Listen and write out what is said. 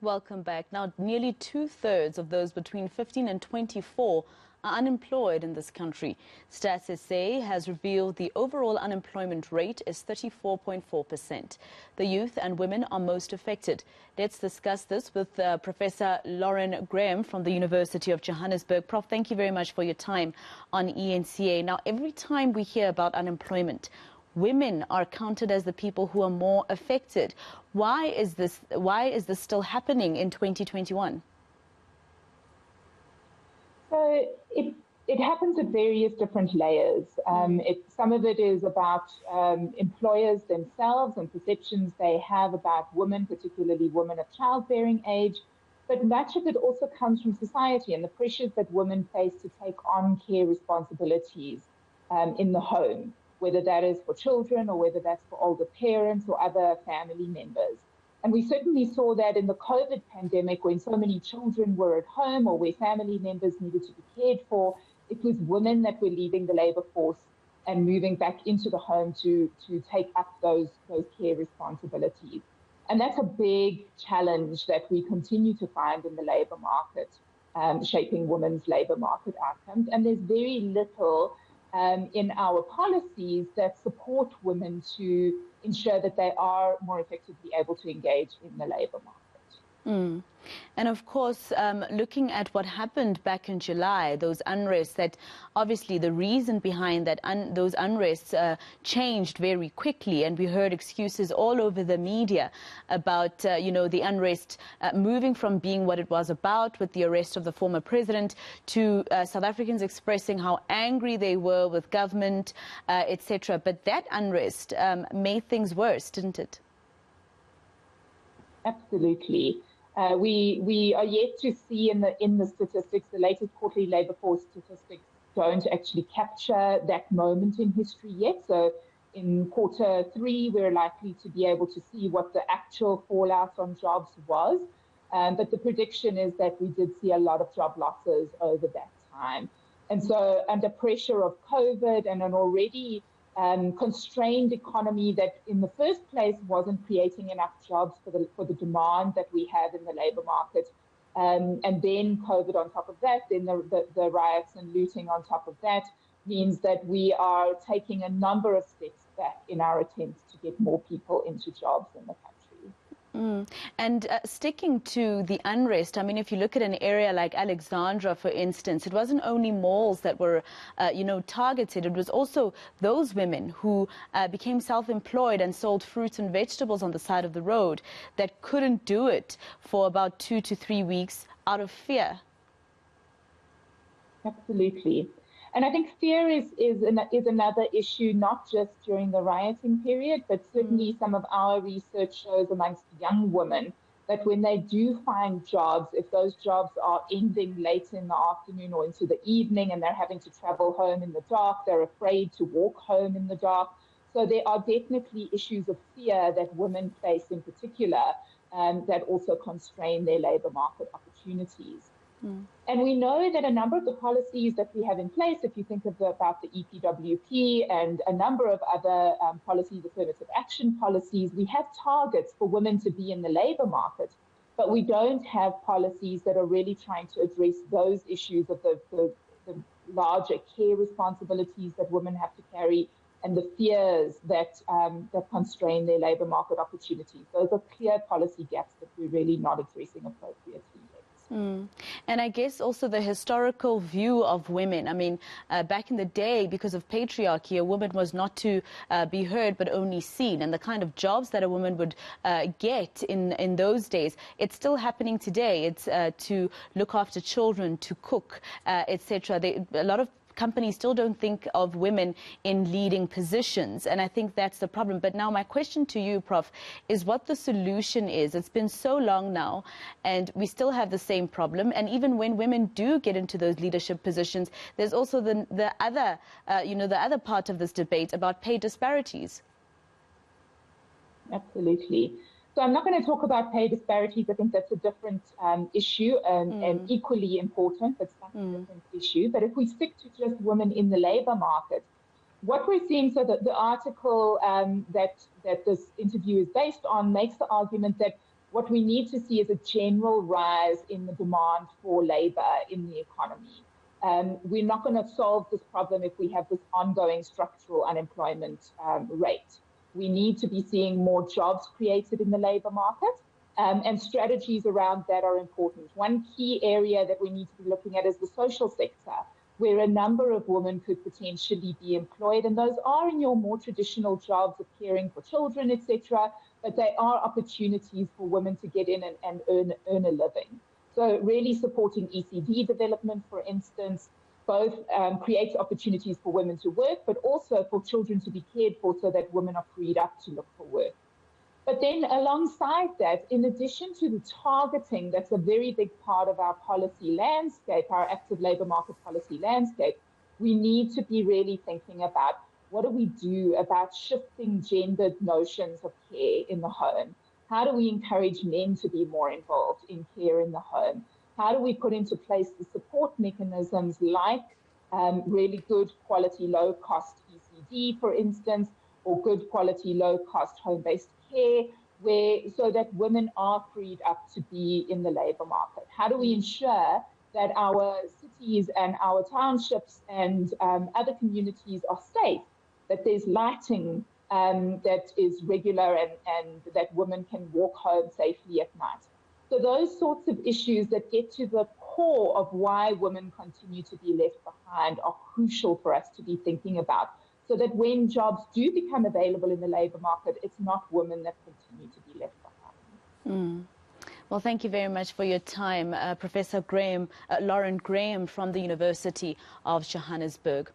Welcome back. Now, nearly two-thirds of those between 15 and 24 are unemployed in this country. Stats SA has revealed the overall unemployment rate is 34.4%. The youth and women are most affected. Let's discuss this with Professor Lauren Graham from the University of Johannesburg. Prof, thank you very much for your time on eNCA. Now, every time we hear about unemployment, women are counted as the people who are more affected. Why is this still happening in 2021? So it happens at various different layers. Some of it is about employers themselves and perceptions they have about women, particularly women of childbearing age. But much of it also comes from society and the pressures that women face to take on care responsibilities in the home, whether that is for children or whether that's for older parents or other family members. And we certainly saw that in the COVID pandemic when so many children were at home or where family members needed to be cared for. It was women that were leaving the labor force and moving back into the home to take up those care responsibilities. And that's a big challenge that we continue to find in the labor market, shaping women's labor market outcomes. And there's very little in our policies that support women to ensure that they are more effectively able to engage in the labor market. And of course, looking at what happened back in July, those unrests, that obviously the reason behind that those unrests changed very quickly, and we heard excuses all over the media about, the unrest moving from being what it was about with the arrest of the former president to South Africans expressing how angry they were with government, etc. But that unrest made things worse, didn't it? Absolutely. We are yet to see in the statistics, the latest quarterly labour force statistics don't actually capture that moment in history yet. So in Q3, we're likely to be able to see what the actual fallout on jobs was. But the prediction is that we did see a lot of job losses over that time. And so under pressure of COVID and an already constrained economy that in the first place wasn't creating enough jobs for the demand that we have in the labor market. And then COVID on top of that, then the riots and looting on top of that means that we are taking a number of steps back in our attempts to get more people into jobs in the country. And sticking to the unrest, I mean, if you look at an area like Alexandra, for instance, it wasn't only malls that were, targeted. It was also those women who became self-employed and sold fruits and vegetables on the side of the road that couldn't do it for about 2 to 3 weeks out of fear. Absolutely. And I think fear is another issue, not just during the rioting period, but certainly some of our research shows amongst young women that when they do find jobs, if those jobs are ending late in the afternoon or into the evening and they're having to travel home in the dark, they're afraid to walk home in the dark. So there are definitely issues of fear that women face in particular that also constrain their labor market opportunities. And we know that a number of the policies that we have in place, if you think about the EPWP and a number of other policies, affirmative action policies, we have targets for women to be in the labor market, but we don't have policies that are really trying to address those issues of the larger care responsibilities that women have to carry and the fears that constrain their labor market opportunities. Those are clear policy gaps that we're really not addressing appropriately. And I guess also the historical view of women. I mean, back in the day, because of patriarchy, a woman was not to be heard but only seen. And the kind of jobs that a woman would get in those days, it's still happening today. It's to look after children, to cook, etc. A lot of companies still don't think of women in leading positions, and I think that's the problem. But now my question to you, Prof, is what the solution is. It's been so long now, and we still have the same problem. And even when women do get into those leadership positions, there's also the other part of this debate about pay disparities. Absolutely. So I'm not going to talk about pay disparities. I think that's a different issue and equally important, but slightly different issue. But if we stick to just women in the labor market, what we're seeing, so the article that this interview is based on makes the argument that what we need to see is a general rise in the demand for labor in the economy. We're not going to solve this problem if we have this ongoing structural unemployment rate. We need to be seeing more jobs created in the labor market, and strategies around that are important. One key area that we need to be looking at is the social sector, where a number of women could potentially be employed, and those are in your more traditional jobs of caring for children, etc., but they are opportunities for women to get in and earn a living. So really supporting ECD development, for instance, both creates opportunities for women to work, but also for children to be cared for so that women are freed up to look for work. But then alongside that, in addition to the targeting, that's a very big part of our policy landscape, our active labour market policy landscape, we need to be really thinking about what do we do about shifting gendered notions of care in the home? How do we encourage men to be more involved in care in the home? How do we put into place the support mechanisms like really good quality, low-cost ECD, for instance, or good quality, low-cost home-based care, so that women are freed up to be in the labour market? How do we ensure that our cities and our townships and other communities are safe, that there's lighting that is regular and that women can walk home safely at night? So those sorts of issues that get to the core of why women continue to be left behind are crucial for us to be thinking about, so that when jobs do become available in the labour market, it's not women that continue to be left behind. Well, thank you very much for your time, Professor Lauren Graham from the University of Johannesburg.